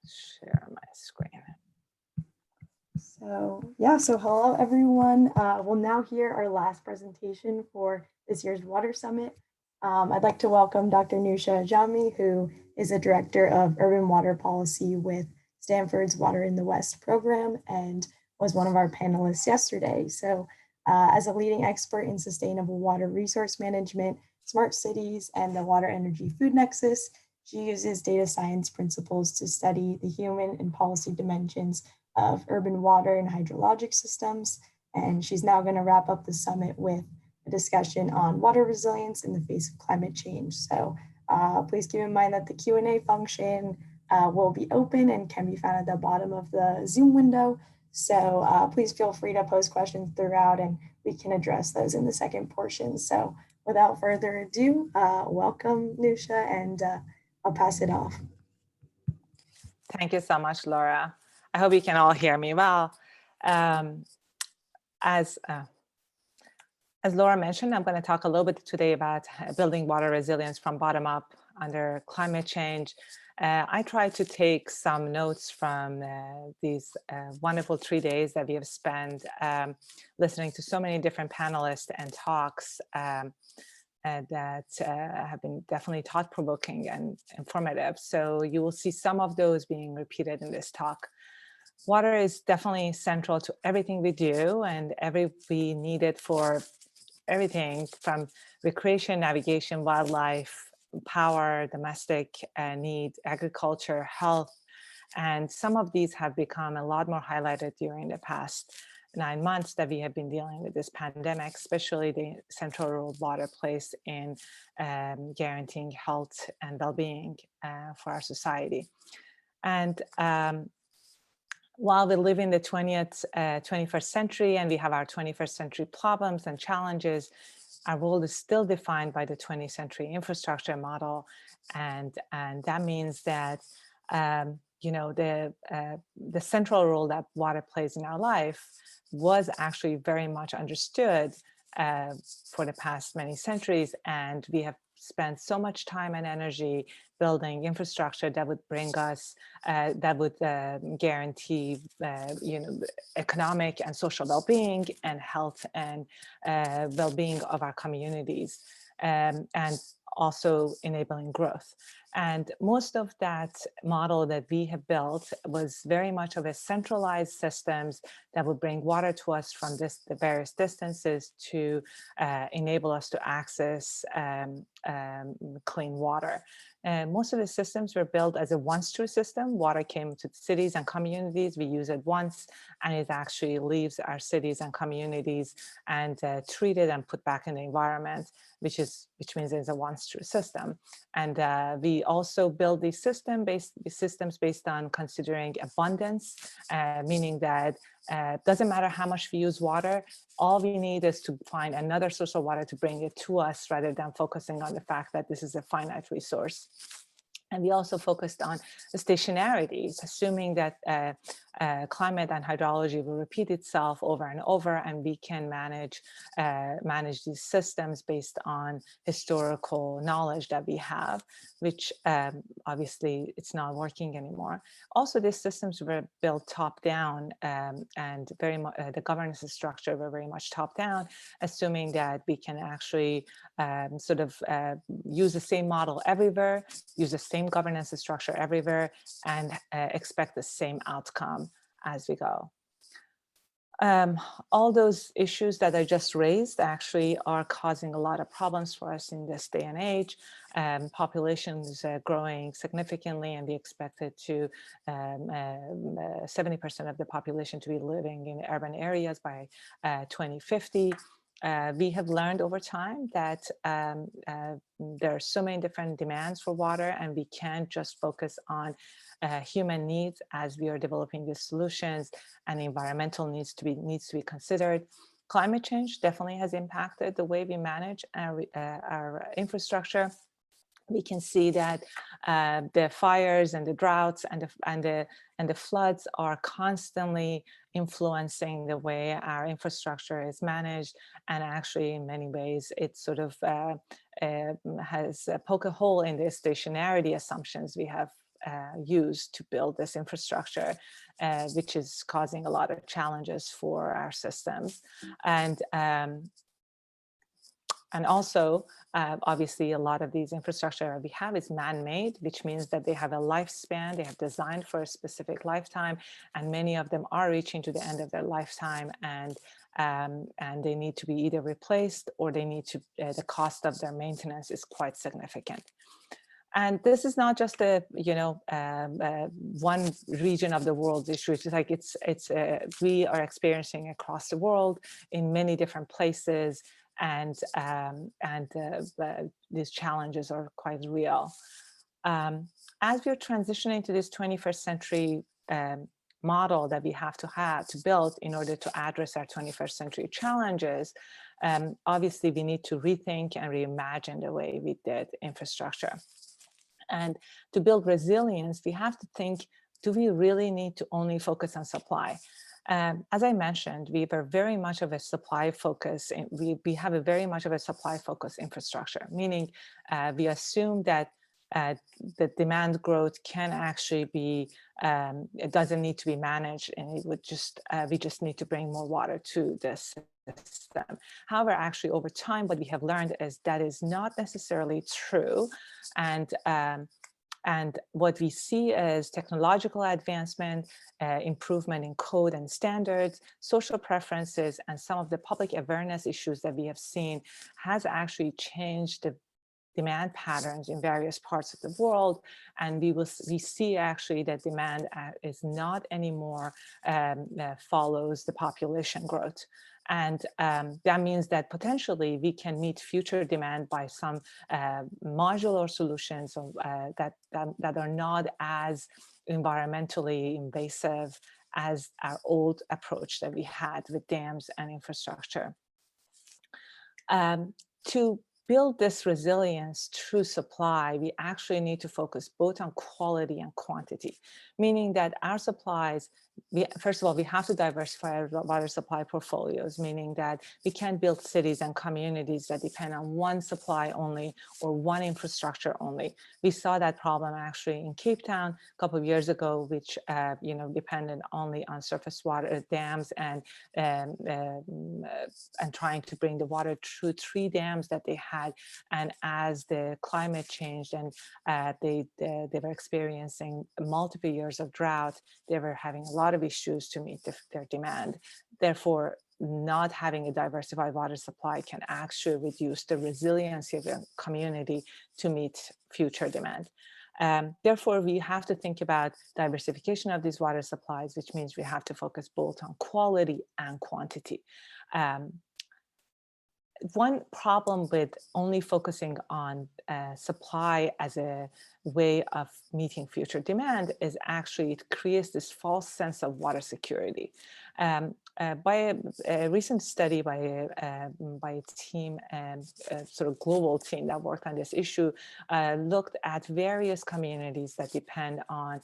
share my screen. So hello everyone. We'll now hear our last presentation for this year's Water Summit. I'd like to welcome Dr. Newsha Ajami, who is a Director of Urban Water Policy with Stanford's Water in the West program and was one of our panelists yesterday. So as a leading expert in sustainable water resource management, smart cities, and the water energy food nexus, she uses data science principles to study the human and policy dimensions of urban water and hydrologic systems. And she's now going to wrap up the summit with a discussion on water resilience in the face of climate change. So please keep in mind that the Q&A function will be open and can be found at the bottom of the Zoom window. So please feel free to post questions throughout and we can address those in the second portion. So without further ado, welcome Newsha, and I'll pass it off. Thank you so much, Laura. I hope you can all hear me well. As Laura mentioned, I'm going to talk a little bit today about building water resilience from bottom up under climate change. I tried to take some notes from these wonderful 3 days that we have spent listening to so many different panelists and talks that have been definitely thought-provoking and informative. So you will see some of those being repeated in this talk. Water is definitely central to everything we do, and we need it for everything from recreation, navigation, wildlife, power, domestic need, agriculture, health. And some of these have become a lot more highlighted during the past 9 months that we have been dealing with this pandemic, especially the central role water plays in guaranteeing health and well-being for our society. And while we live in the 21st century and we have our 21st century problems and challenges, our role is still defined by the 20th century infrastructure model. And that means that you know, the central role that water plays in our life was actually very much understood for the past many centuries. And we have spent so much time and energy building infrastructure that would bring us, that would guarantee, you know, economic and social well-being and health and well-being of our communities, and also enabling growth. And most of that model that we have built was very much of a centralized systems that would bring water to us from the various distances to enable us to access clean water. And most of the systems were built as a once-through system. Water came to cities and communities. We use it once, and it actually leaves our cities and communities and treated and put back in the environment, which means it's a once-through system. And we also build these systems based on considering abundance, meaning that doesn't matter how much we use water, all we need is to find another source of water to bring it to us rather than focusing on the fact that this is a finite resource. And we also focused on the stationarity, assuming that climate and hydrology will repeat itself over and over, and we can manage these systems based on historical knowledge that we have, which obviously it's not working anymore. Also, these systems were built top-down, and very much the governance structure were very much top-down, assuming that we can actually sort of use the same model everywhere, use the same governance structure everywhere, and expect the same outcome as we go. All those issues that I just raised actually are causing a lot of problems for us in this day and age. Population is growing significantly, and we expect it to 70% of the population to be living in urban areas by 2050. We have learned over time that there are so many different demands for water, and we can't just focus on human needs as we are developing these solutions, and environmental needs to be considered. Climate change definitely has impacted the way we manage our infrastructure. We can see that the fires and the droughts and the floods are constantly influencing the way our infrastructure is managed, and actually in many ways it sort of has poked a hole in the stationarity assumptions we have used to build this infrastructure, which is causing a lot of challenges for our systems. And also, obviously, a lot of these infrastructure we have is man-made, which means that they have a lifespan. They have designed for a specific lifetime, and many of them are reaching to the end of their lifetime, and they need to be either replaced or they need to. The cost of their maintenance is quite significant. And this is not just a one region of the world's issue. It's like we are experiencing across the world in many different places. And these challenges are quite real. As we're transitioning to this 21st century model that we have to build in order to address our 21st century challenges, obviously we need to rethink and reimagine the way we did infrastructure. And to build resilience, we have to think, do we really need to only focus on supply? As I mentioned, we are very much of a supply focus, and we have a very much of a supply focus infrastructure, meaning we assume that the demand growth can actually be, it doesn't need to be managed, and it would just, we just need to bring more water to this system. However, actually over time, what we have learned is that is not necessarily true. And what we see is technological advancement, improvement in code and standards, social preferences, and some of the public awareness issues that we have seen has actually changed the demand patterns in various parts of the world. And we see actually that demand is not anymore follows the population growth. And that means that potentially we can meet future demand by some modular solutions that are not as environmentally invasive as our old approach that we had with dams and infrastructure. To build this resilience through supply, we actually need to focus both on quality and quantity, meaning that our supplies, first of all, we have to diversify our water supply portfolios, meaning that we can't build cities and communities that depend on one supply only or one infrastructure only. We saw that problem actually in Cape Town a couple of years ago, which depended only on surface water dams and trying to bring the water through 3 dams that they had. And as the climate changed and they were experiencing multiple years of drought, they were having a lot of issues to meet their demand. Therefore, not having a diversified water supply can actually reduce the resiliency of the community to meet future demand. Therefore, we have to think about diversification of these water supplies, which means we have to focus both on quality and quantity. One problem with only focusing on supply as a way of meeting future demand is actually it creates this false sense of water security. By a recent study by a team, sort of global team that worked on this issue, looked at various communities that depend on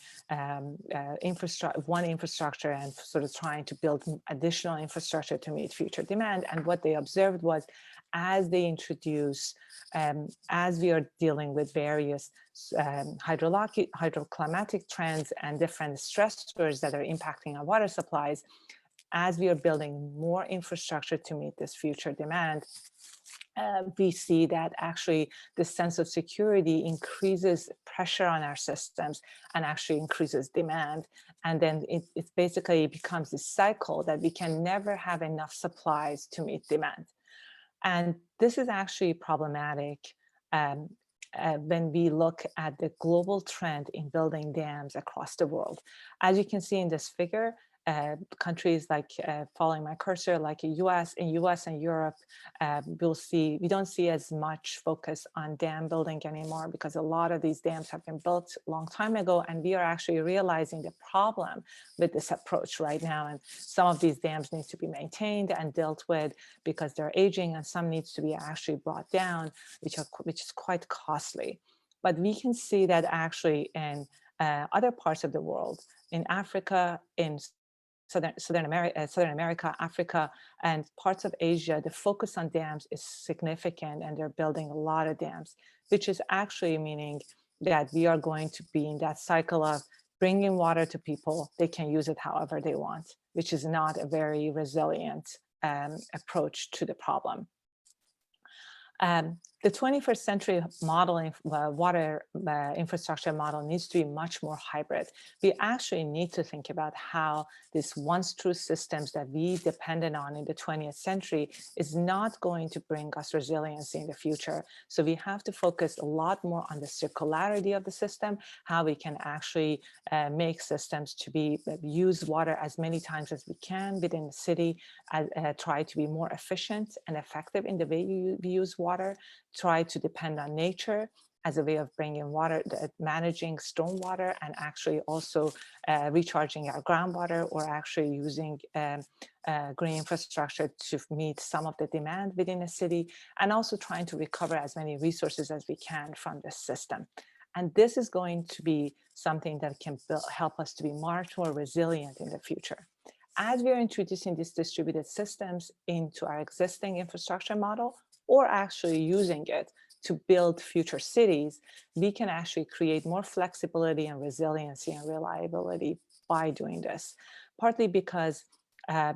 one infrastructure and sort of trying to build additional infrastructure to meet future demand. And what they observed was, as they introduce, as we are dealing with various hydroclimatic trends and different stressors that are impacting our water supplies, as we are building more infrastructure to meet this future demand, we see that actually the sense of security increases pressure on our systems and actually increases demand. And then it basically becomes this cycle that we can never have enough supplies to meet demand. And this is actually problematic when we look at the global trend in building dams across the world. As you can see in this figure, countries like following my cursor, like in US and Europe, we don't see as much focus on dam building anymore because a lot of these dams have been built a long time ago, and we are actually realizing the problem with this approach right now. And some of these dams need to be maintained and dealt with because they're aging, and some needs to be actually brought down, which is quite costly. But we can see that actually in other parts of the world, in Africa, in Southern America, Africa, and parts of Asia, the focus on dams is significant, and they're building a lot of dams, which is actually meaning that we are going to be in that cycle of bringing water to people. They can use it however they want, which is not a very resilient approach to the problem. The 21st century modeling water infrastructure model needs to be much more hybrid. We actually need to think about how this once true systems that we depended on in the 20th century is not going to bring us resiliency in the future. So we have to focus a lot more on the circularity of the system, how we can actually make systems to be use water as many times as we can within the city, try to be more efficient and effective in the way we use water, try to depend on nature as a way of bringing water, managing stormwater, and actually also recharging our groundwater, or actually using green infrastructure to meet some of the demand within a city, and also trying to recover as many resources as we can from the system. And this is going to be something that can help us to be much more resilient in the future. As we are introducing these distributed systems into our existing infrastructure model, or actually using it to build future cities, we can actually create more flexibility and resiliency and reliability by doing this. Partly because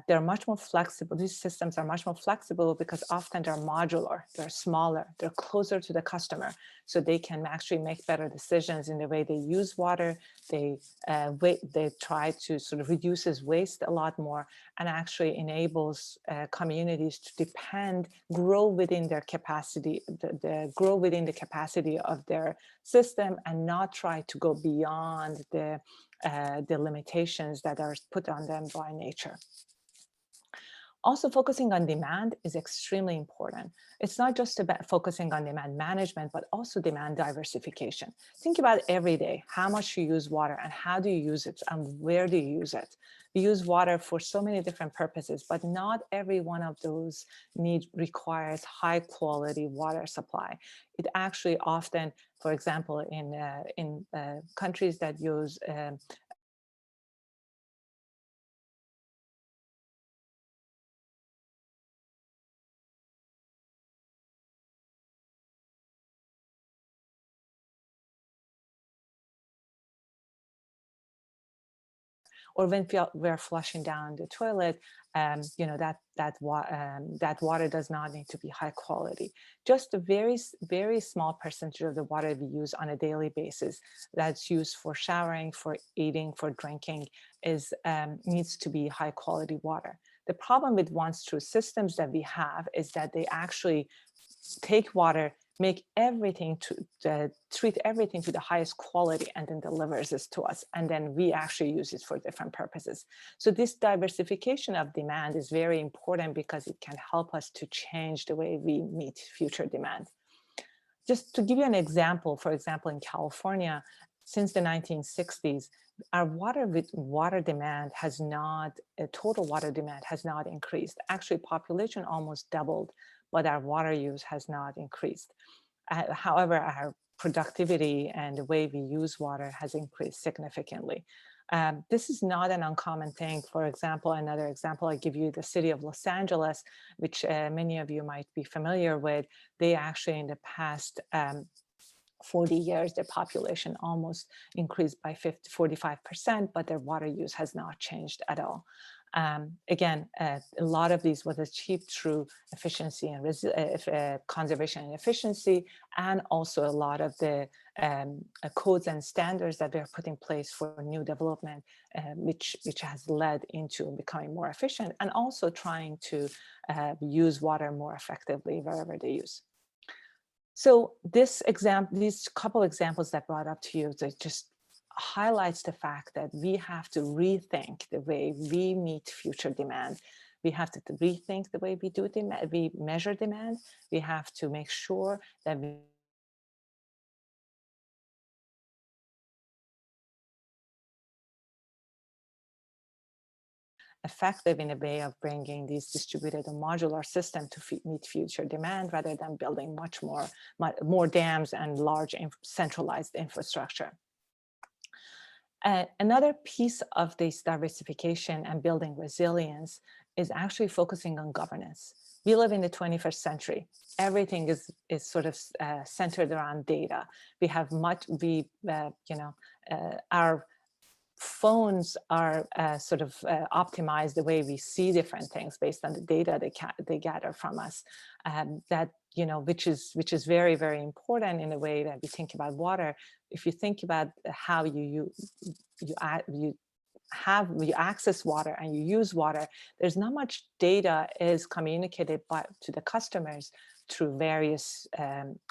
they're much more flexible. These systems are much more flexible because often they're modular, they're smaller, they're closer to the customer. So they can actually make better decisions in the way they use water. They try to sort of reduces waste a lot more, and actually enables communities to grow within their capacity, grow within the capacity of their system, and not try to go beyond the limitations that are put on them by nature. Also, focusing on demand is extremely important. It's not just about focusing on demand management, but also demand diversification. Think about every day, how much you use water and how do you use it and where do you use it? We use water for so many different purposes, but not every one of those requires high quality water supply. It actually often, for example, in countries that use or when we're flushing down the toilet, you know, that water does not need to be high quality. Just a very, very small percentage of the water we use on a daily basis that's used for showering, for eating, for drinking needs to be high quality water. The problem with once true systems that we have is that they actually take water, make everything treat everything to the highest quality, and then delivers this to us. And then we actually use it for different purposes. So this diversification of demand is very important because it can help us to change the way we meet future demand. Just to give you an example, for example, in California, since the 1960s, our water demand has not, total water demand has not increased. Actually, population almost doubled, but our water use has not increased. However, our productivity and the way we use water has increased significantly. This is not an uncommon thing. For example, another example I give you, the city of Los Angeles, which many of you might be familiar with. They actually in the past 40 years, their population almost increased by 45%, but their water use has not changed at all. Again, a lot of these was achieved through efficiency and conservation and efficiency, and also a lot of the codes and standards that they're put in place for new development, which has led into becoming more efficient, and also trying to use water more effectively wherever they use. So these couple examples that brought up to you, that just highlights the fact that we have to rethink the way we meet future demand. We have to rethink the way we measure demand. We have to make sure that we effective in a way of bringing these distributed and modular system to meet future demand, rather than building much more dams and large centralized infrastructure. Another piece of this diversification and building resilience is actually focusing on governance. We live in the 21st century. Everything is sort of centered around data. We have our phones are sort of optimized the way we see different things based on the data they gather from us. Which is very, very important in the way that we think about water. If you think about how you access water and you use water, there's not much data is communicated to the customers through various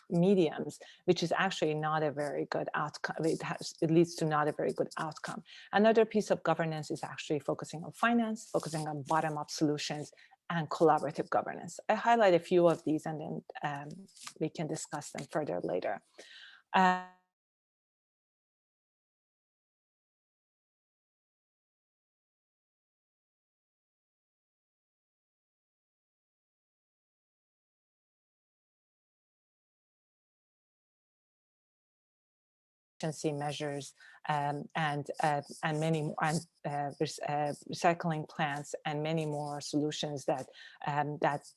mediums, which is actually not a very good outcome. It leads to not a very good outcome. Another piece of governance is actually focusing on finance, focusing on bottom-up solutions, and collaborative governance. I highlight a few of these, and then we can discuss them further later. Measures and many more, and recycling plants, and many more solutions that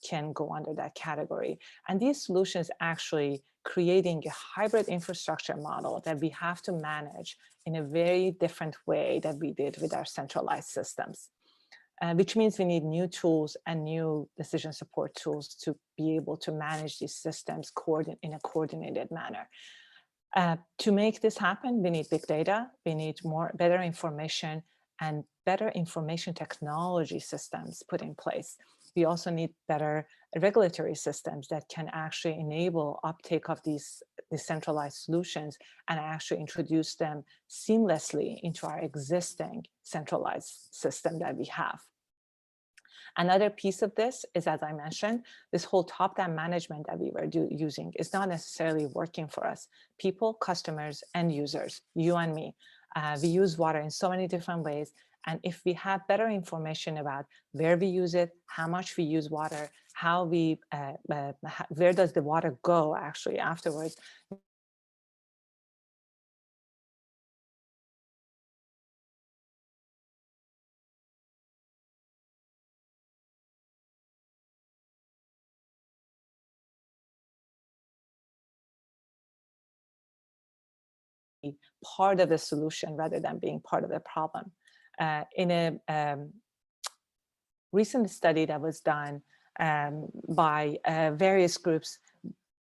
can go under that category. And these solutions actually creating a hybrid infrastructure model that we have to manage in a very different way that we did with our centralized systems. Which means we need new tools and new decision support tools to be able to manage these systems in a coordinated manner. To make this happen, we need big data, we need better information, and better information technology systems put in place. We also need better regulatory systems that can actually enable uptake of these decentralized solutions and actually introduce them seamlessly into our existing centralized system that we have. Another piece of this is, as I mentioned, this whole top-down management that we were using is not necessarily working for us. People, customers, end users, you and me, we use water in so many different ways. And if we have better information about where we use it, how much we use water, where does the water go actually afterwards, part of the solution rather than being part of the problem. In a recent study that was done by various groups,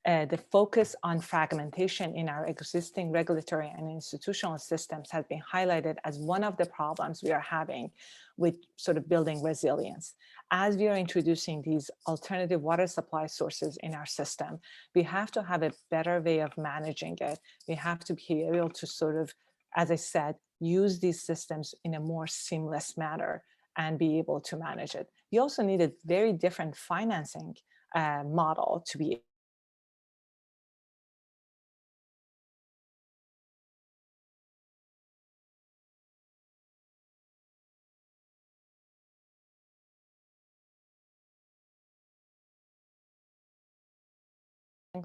the focus on fragmentation in our existing regulatory and institutional systems has been highlighted as one of the problems we are having with sort of building resilience. As we are introducing these alternative water supply sources in our system, we have to have a better way of managing it. We have to be able to sort of, as I said, use these systems in a more seamless manner and be able to manage it. We also need a very different financing model to be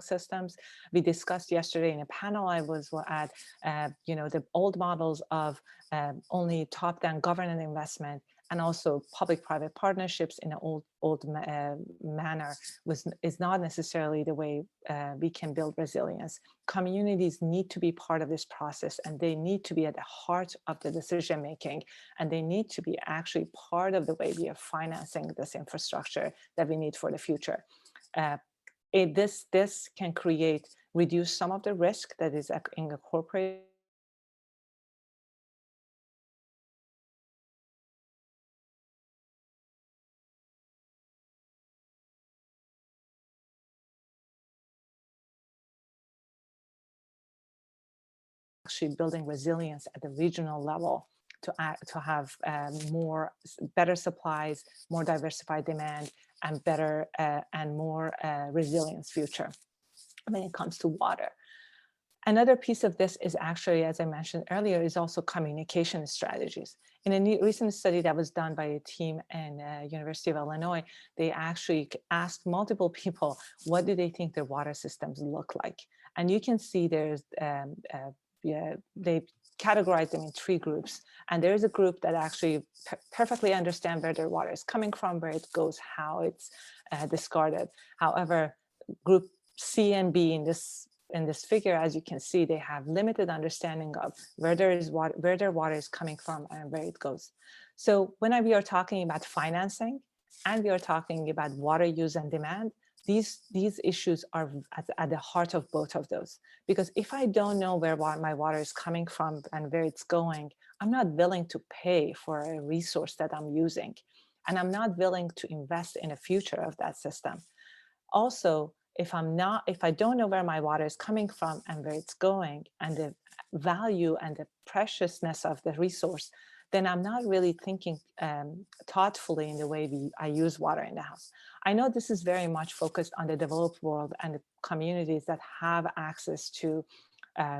systems. We discussed yesterday in a panel I was at, the old models of only top-down government investment and also public-private partnerships in an old manner is not necessarily the way we can build resilience. Communities need to be part of this process, and they need to be at the heart of the decision making, and they need to be actually part of the way we are financing this infrastructure that we need for the future. This can reduce some of the risk that is incorporated actually building resilience at the regional level to have better supplies, more diversified demand, and better and more resilient future when it comes to water. Another piece of this is actually, as I mentioned earlier, is also communication strategies. In a recent study that was done by a team in University of Illinois, they actually asked multiple people, what do they think their water systems look like? And you can see there's, they categorize them in 3 groups. And there is a group that actually perfectly understand where their water is coming from, where it goes, how it's discarded. However, group C and B in this figure, as you can see, they have limited understanding of where their water is coming from and where it goes. So when we are talking about financing and we are talking about water use and demand, these issues are at the heart of both of those. Because if I don't know where my water is coming from and where it's going, I'm not willing to pay for a resource that I'm using. And I'm not willing to invest in a future of that system. Also, if I don't know where my water is coming from and where it's going and the value and the preciousness of the resource, then I'm not really thinking thoughtfully in the way I use water in the house. I know this is very much focused on the developed world and the communities that have access to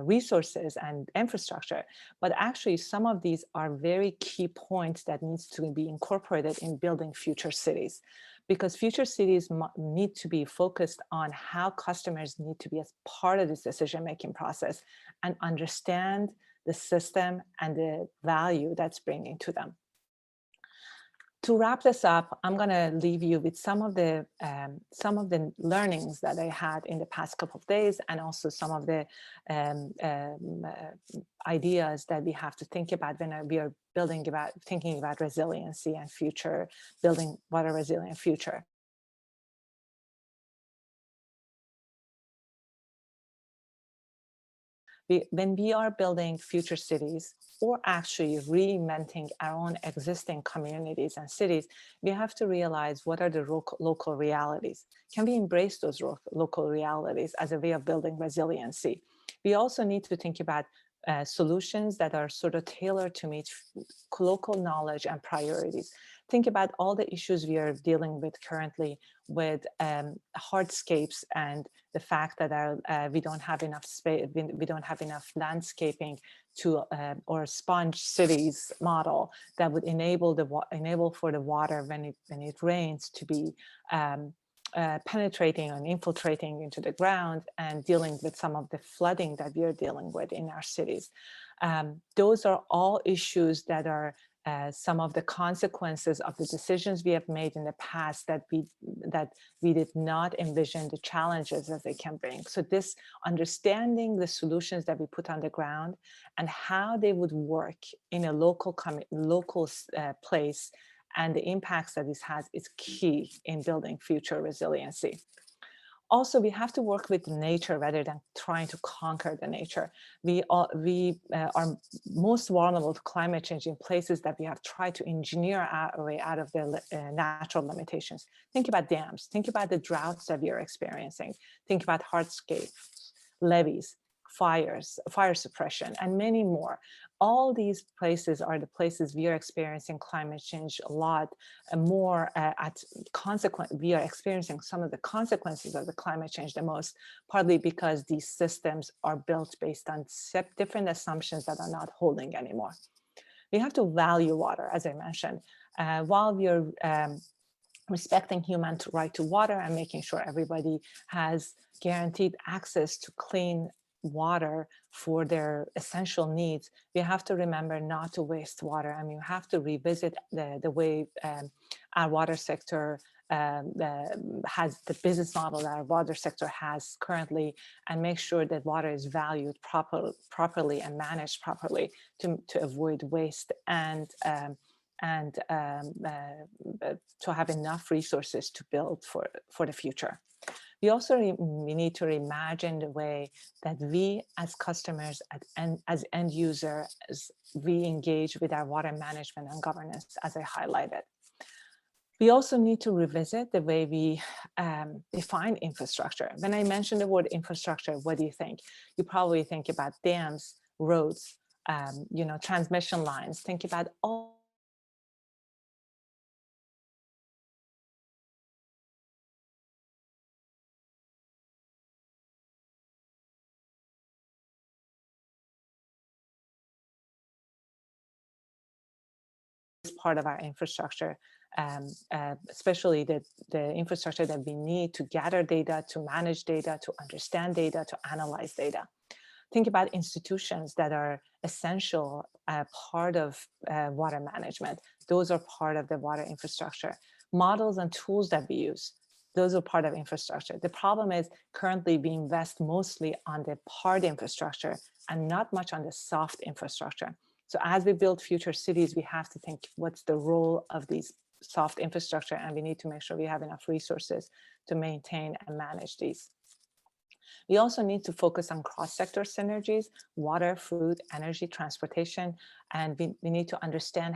resources and infrastructure, but actually some of these are very key points that needs to be incorporated in building future cities, because future cities need to be focused on how customers need to be as part of this decision-making process and understand the system and the value that's bringing to them. To wrap this up, I'm going to leave you with some of the learnings that I had in the past couple of days, and also some of the ideas that we have to think about when we are thinking about resiliency and future, building water resilient future. When we are building future cities, or actually reinventing our own existing communities and cities, we have to realize what are the local realities. Can we embrace those local realities as a way of building resiliency? We also need to think about solutions that are sort of tailored to meet local knowledge and priorities. Think about all the issues we are dealing with currently with hardscapes and the fact that we don't have enough space, we don't have enough landscaping to or sponge cities model that would enable for the water when it rains to be penetrating and infiltrating into the ground and dealing with some of the flooding that we are dealing with in our cities. Those are all issues that are some of the consequences of the decisions we have made in the past that we did not envision the challenges that they can bring. So this understanding the solutions that we put on the ground and how they would work in a local place and the impacts that this has is key in building future resiliency. Also, we have to work with nature rather than trying to conquer the nature. We are most vulnerable to climate change in places that we have tried to engineer our way out of the natural limitations. Think about dams. Think about the droughts that we are experiencing. Think about hardscapes, levees, fires, fire suppression, and many more. All these places are the places we are experiencing climate change a lot more we are experiencing some of the consequences of the climate change the most, partly because these systems are built based on different assumptions that are not holding anymore. We have to value water, as I mentioned, while we are respecting human right to water and making sure everybody has guaranteed access to clean water for their essential needs. We have to remember not to waste water. I mean, we have to revisit the way our water sector has the business model that our water sector has currently, and make sure that water is valued properly and managed properly to avoid waste and to have enough resources to build for the future. We need to reimagine the way that we as customers as end users, we engage with our water management and governance, as I highlighted. We also need to revisit the way we define infrastructure. When I mention the word infrastructure, what do you think? You probably think about dams, roads, transmission lines. Think about all part of our infrastructure, especially the infrastructure that we need to gather data, to manage data, to understand data, to analyze data. Think about institutions that are essential part of water management. Those are part of the water infrastructure. Models and tools that we use, those are part of infrastructure. The problem is currently we invest mostly on the hard infrastructure and not much on the soft infrastructure. So as we build future cities, we have to think what's the role of these soft infrastructure, and we need to make sure we have enough resources to maintain and manage these. We also need to focus on cross-sector synergies, water, food, energy, transportation, and we need to understand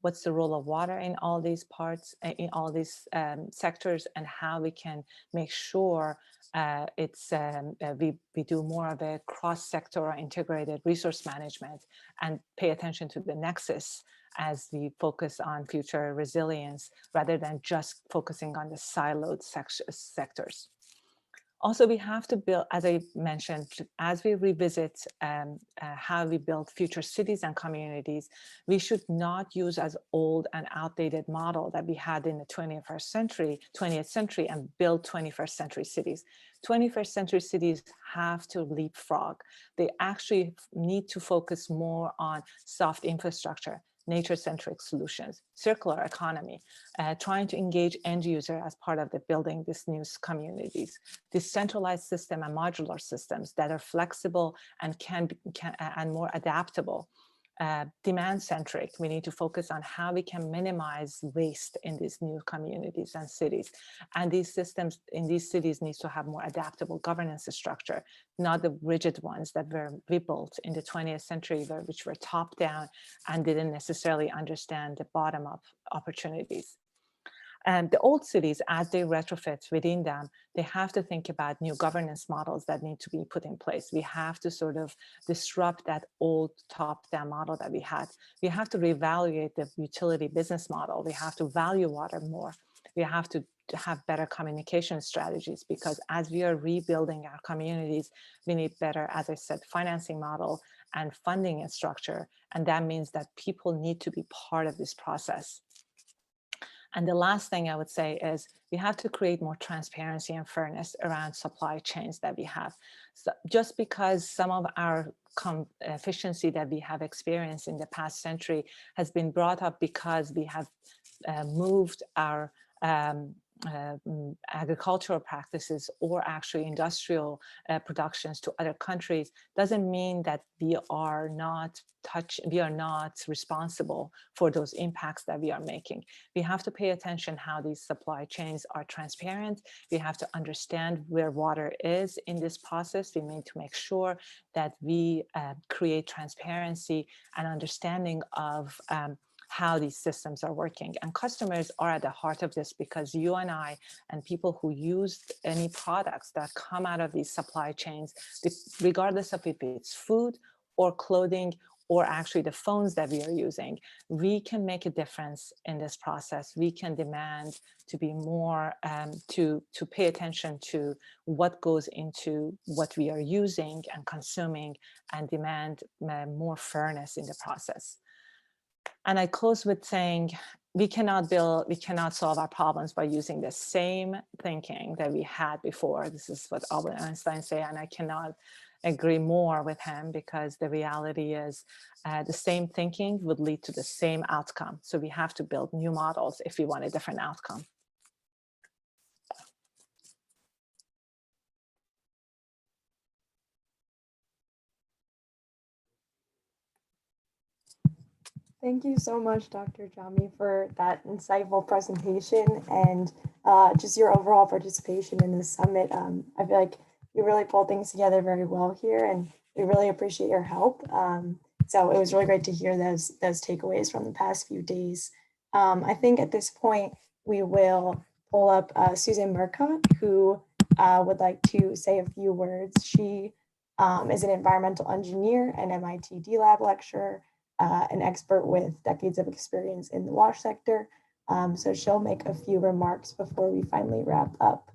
what's the role of water in all these parts, in all these sectors, and how we can make sure we do more of a cross-sector or integrated resource management and pay attention to the nexus as we focus on future resilience rather than just focusing on the siloed sectors. Also, we have to build, as I mentioned, as we revisit how we build future cities and communities, we should not use as old and outdated model that we had in the 20th century and build 21st century cities. 21st century cities have to leapfrog. They actually need to focus more on soft infrastructure, nature-centric solutions, circular economy, trying to engage end user as part of the building these new communities, decentralized system and modular systems that are flexible and and more adaptable. Demand-centric, we need to focus on how we can minimize waste in these new communities and cities. And these systems in these cities needs to have more adaptable governance structure, not the rigid ones that were rebuilt in the 20th century, which were top-down and didn't necessarily understand the bottom-up opportunities. And the old cities, as they retrofit within them, they have to think about new governance models that need to be put in place. We have to sort of disrupt that old top-down model that we had. We have to reevaluate the utility business model. We have to value water more. We have to have better communication strategies, because as we are rebuilding our communities, we need better, as I said, financing model and funding structure. And that means that people need to be part of this process. And the last thing I would say is we have to create more transparency and fairness around supply chains that we have. So just because some of our efficiency that we have experienced in the past century has been brought up because we have moved our agricultural practices or actually industrial productions to other countries, doesn't mean that we are not responsible for those impacts that we are making. We have to pay attention how these supply chains are transparent. We have to understand where water is in this process. We need to make sure that we create transparency and understanding of how these systems are working. And customers are at the heart of this, because you and I and people who use any products that come out of these supply chains, regardless of if it's food or clothing or actually the phones that we are using, we can make a difference in this process. We can demand to be more, to pay attention to what goes into what we are using and consuming, and demand more fairness in the process. And I close with saying, we cannot solve our problems by using the same thinking that we had before. This is what Albert Einstein said, and I cannot agree more with him, because the reality is the same thinking would lead to the same outcome. So we have to build new models if we want a different outcome. Thank you so much, Dr. Ajami, for that insightful presentation and just your overall participation in this summit. I feel like you really pulled things together very well here, and we really appreciate your help. So it was really great to hear those takeaways from the past few days. I think at this point, we will pull up Susan Mercury, who would like to say a few words. She is an environmental engineer and MIT D-Lab lecturer, an expert with decades of experience in the wash sector. So she'll make a few remarks before we finally wrap up.